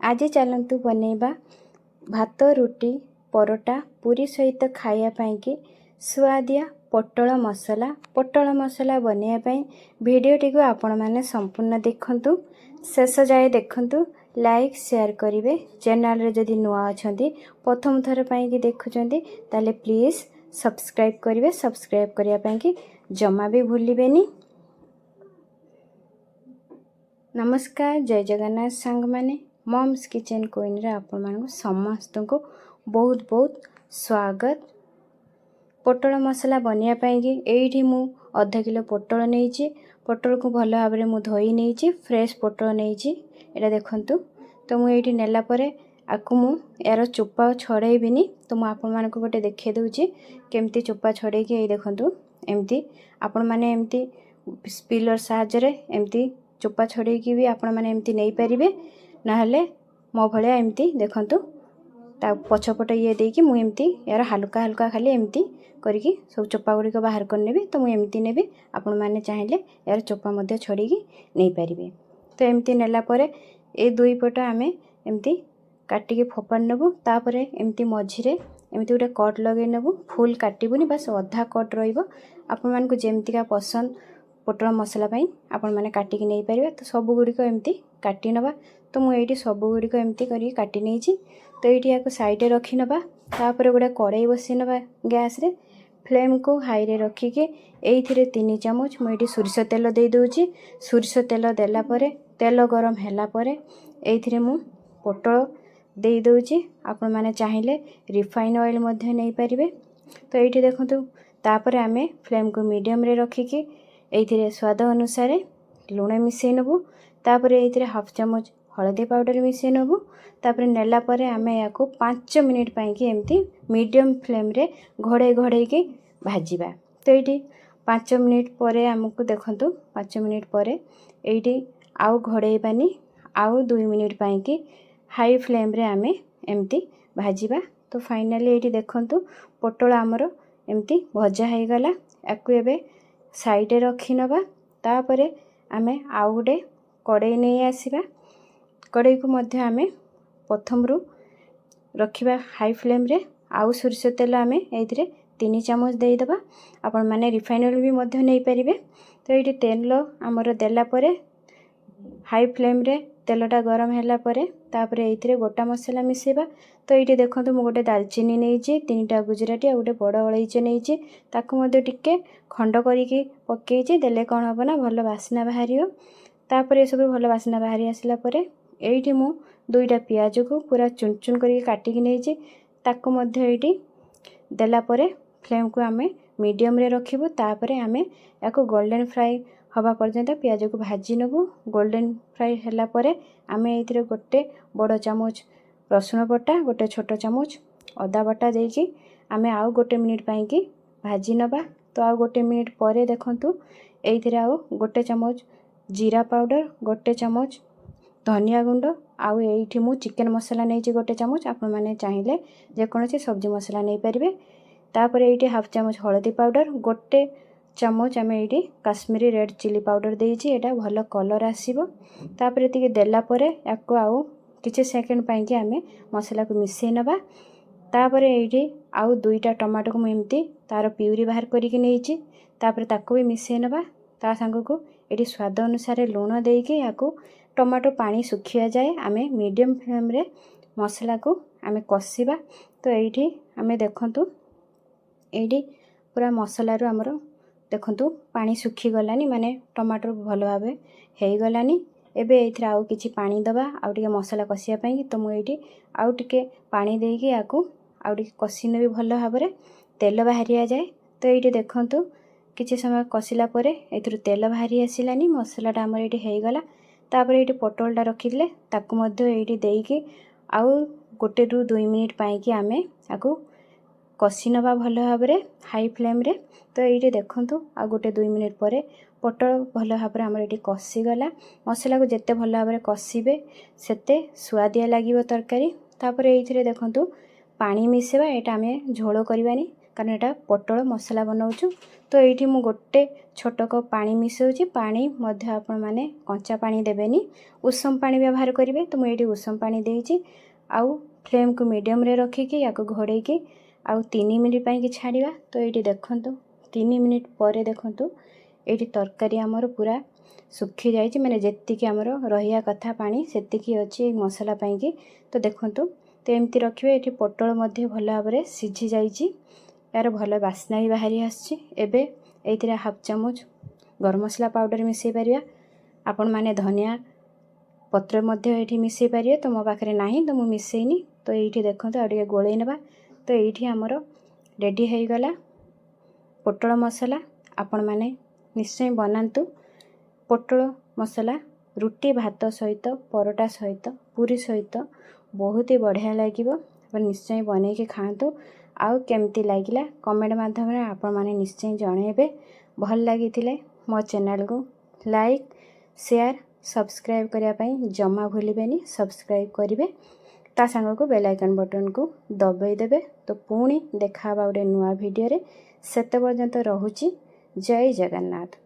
आज चलतु बनैबा भात रुटी परोटा पूरी सहित खायापाई कि सुआदिया पोटल मसला बनैया भिडियोटी को आपण मैंने संपूर्ण देखंतु शेष जाए देखंतु लाइक शेयर करेंगे चैनल रे जदि नुआ अच्छा प्रथम थर कि देखुंत ताले प्लीज सब्सक्राइब करेंगे सब्सक्राइब करने कि जमा भी भूलिबेनी। नमस्कार जय जगन्नाथ सांग माने मम्स किचन क्वीन रे आपण मानक समस्त को बहुत बहुत स्वागत। पोटल मसला बनैया कि एठी मु आधा किलो पोटल नहीं पोटल को भल भाव में धोई नहीं फ्रेश पोटल नहीं एटा देखंतु। तो मु एठी नेला परे आकु मु यार चोपा छड़ेबिनी तो मु आपण मानक गोटे देखे दूची केमती चोपा छड़े कि ए देखंतु एमती आपण माने एमती स्पिलर साहाय्य रे एमती चोपा छड़े कि भी आपण माने एमती नहीं परिबे नहले मो भलिया एमती देखंतु ता पछपट ये देकी मु एमती यार हल्का हल्का खाली एमती करके सब चोपा गुड़िक बाहर कर नेबी। तो मु एमती नेबी आपण माने चाहिले यार चोपा मध्य छड़ी की नहीं परिबे। तो एमती नेला परे ए दुई पट आमे एमती काटी के फोपाड़ नेबु तापरे एमती मझिरे एमती गोटे कट लगे नेबु फुल काटिबुनी बस अधा कट रहिबो आपण मानकु जेमतिका पसंद पोटल मसला पाई आपण माने काटी के नहीं परिबे। तो सब गुड़िक एमती काटी नबा तो मु एठी सब गुड़िक एमती करी काटी नहीं छी। तो ये या साइड रखी नबा तापर गोटे कड़ाई बसई नबा गैस रे फ्लेम को हाई रे रखिके एइथिरे 3 चामच मुझे सोरिष तेल दे दूची। सोरिष तेल देला परे तेल गरम हैला परे एइथिरे मु पोटल दे दूची आपण माने चाहिले रिफाइन ऑयल मध्य नहीं परिबे। तो ये देखंतु तापर आमे फ्लेम को मीडियम रे रखिके एइथिरे स्वाद अनुसार लुण मिसई नबु तापर एइथिरे हाफ चामच हळदी पाउडर मिसई नबु तापर नेला परे आमे याको 5 मिनिट पाई कि एमती मीडियम फ्लेम रे घोड़े घोड़े के भाजीबा। तो ये 5 मिनिट परे हमको देखंतु 5 मिनिट परे एइटी आउ घोड़ेबानी आउ 2 मिनिट पाई कि हाई फ्लेम रे आमे एमती भाजीबा। तो फाइनली ये देखंतु पोटल आमर एमती भजा हो गला याकु एबे साइड रखी नबा तापरे आमे आउ गोटे कड़ाई नहीं आसीबा कड़ाई को मध्य आमे प्रथम रु रखिबा हाई फ्लेम रे आउ सोरिष तेल आमे एइथिरे 3 चामच दे दबा आपण माने रिफाइन ऑयल भी मध्य नहीं परिबे। तो ये तेल आमर देला परे हाई फ्लेम रे तेलटा गरम हैला परे तापरे एइथिरे गोटा मसला मिसेबा। तो ये देखंतु मु गोटे दालचीनी नहीं 3टा गुजराती आ गोटे बड़ अलैची नहीं ताकू मध्य टिके खंड करिके पकेइछि देले कोन हबो ना भल वासना बाहरियो। तापरे सब भल वासना बाहरी आसिला परे एइठी मु 2टा पियाज को पूरा चुन चुन करके काटिकी नहीं ताकू मध्य एइठी देला परे फ्लेम को आमे मीडियम रे रखिबु तापरे आमे याको गोल्डन फ्राई हवा पर्यंत पियाज को भाजी नबु। गोल्डन फ्राई हैला परे आमे एइथिरे गोटे बड़ चामच रसुण बटा गोटे छोट चामच अदा बटा देकी आमे आउ गोटे मिनिट पाई कि भाजी नबा। तो आउ गोटे मिनिट परे देखंतु एइथिरे आउ गोटे चामच जीरा पाउडर गोटे चामच धनिया गुंड आउ एइठी मु चिकन मसला नहीं गोटे चामच आपण माने चाहिले जे कोनोसी सब्जी मसला नहीं परिबे। तापर एइठी हाफ चामच हळदी पाउडर गोटे चामच आमे एइठी काश्मीरी रेड चिली पाउडर देइछि एटा भलो कलर आसीबो। तापर एतिके देला परे याको आउ किछि सेकंड पाई कि आमे मसला को मिसई नबा तापर एइठी आउ 2टा टमाटो को एमती तार प्यूरी बाहर करिके नेइछि तापर ताको भी मिसई नबा ता संग को एठी स्वाद अनुसार लूण देके याको टमाटो पानी सुखिया जाए आमे मीडियम फ्लेम रे मसला को आमे कसिबा। तो एठी आमे देखंतु एठी पूरा मसला रो हमरो देखंतु पानी सुखी गलानी माने टमाटर भलो भाबे हेई गलानी। एबे एथिरा आउ किछि पानी दबा आउ टिके मसला कसिया पई। तो मु एठी आउ टिके पानी देके याको आउ टिके कसिने भी भलो भाबरे तेल बाहरिया जाए। तो एठी देखंतु किछि समय कसिला परे एथिरु तेल बाहरी आसिलानी मसलाटा हमर एठी हेई गला। तापर एठी पोटलटा रखिले ताकू मध्य एठी देइके आउ गोटे रु 2 मिनिट पाई कि आमे याकू कसी नबा भल भाव में हाई फ्लेम रे। तो ये देखंतु आ गोटे 2 मिनिट परे पोटल भल भाव में आमर ये कसीगला मसला को जिते भल भाव में कषिबे सेते सुआदिया लगिबो तरकारी। तापर ये देखंतु पानी मिसेबा एटा आमे झोल करबानी कारण एटा पोटल मसला बनाऊछु। तो ये मु गोटे छोट कप पानी मिसाऊँगी। पानी मध्य आपण माने कंचा पानी देबेनी, उषम पानी व्यवहार करेंगे। तो मुझे उषम पानी देइछि। आउ फ्लेम को मीडियम रे रखिकी या घोड़े की आउ 3 मिनिट कि छाड़ा। तो ये देखंतु 3 मिनिट पर देखंतु ये तरकारी आमर पूरा सुखी जाइए, माने जेतिकी आमर रहिया कथा पानी सेतिकी अच्छी मसला पाई। तो देखंतु तो एमती रखिए। ये पोटल मध्य भल भाव में सीझी जाइए, यार भल बास्ना भी बाहरी आसछि। एबे एइथिरे हाफ चामच गरम मसला पाउडर मिसई पारिया। आपण माने धनिया पत्र मध्य ये मिसई पारे। तो मो पाखे नहीं तो मुझे मिसईनी। तो ये देखते आ गोलई नेबा। तो ये आमर रेडी हो गला पोटल मसला। आपण माने निश्चय बनातु। पोटल मसला रुटी भात सहित, परोटा सहित, पूरी सहित बहुत ही बढ़िया लगे। निश्चय बन के खातु। आउ केमती लगिला कमेंट माध्यम आपण माने निश्चय जनइबे। भल लगी मो चैनल को लाइक शेयर सब्सक्राइब करने जमा भूलिबेनी। सब्सक्राइब करेंगे ता सांग को बेल आइकन बटन को दबाई देबे। तो पुणी देखा गोटे नुआ वीडियो रे। सेते पर्यंत रहुची। जय जगन्नाथ।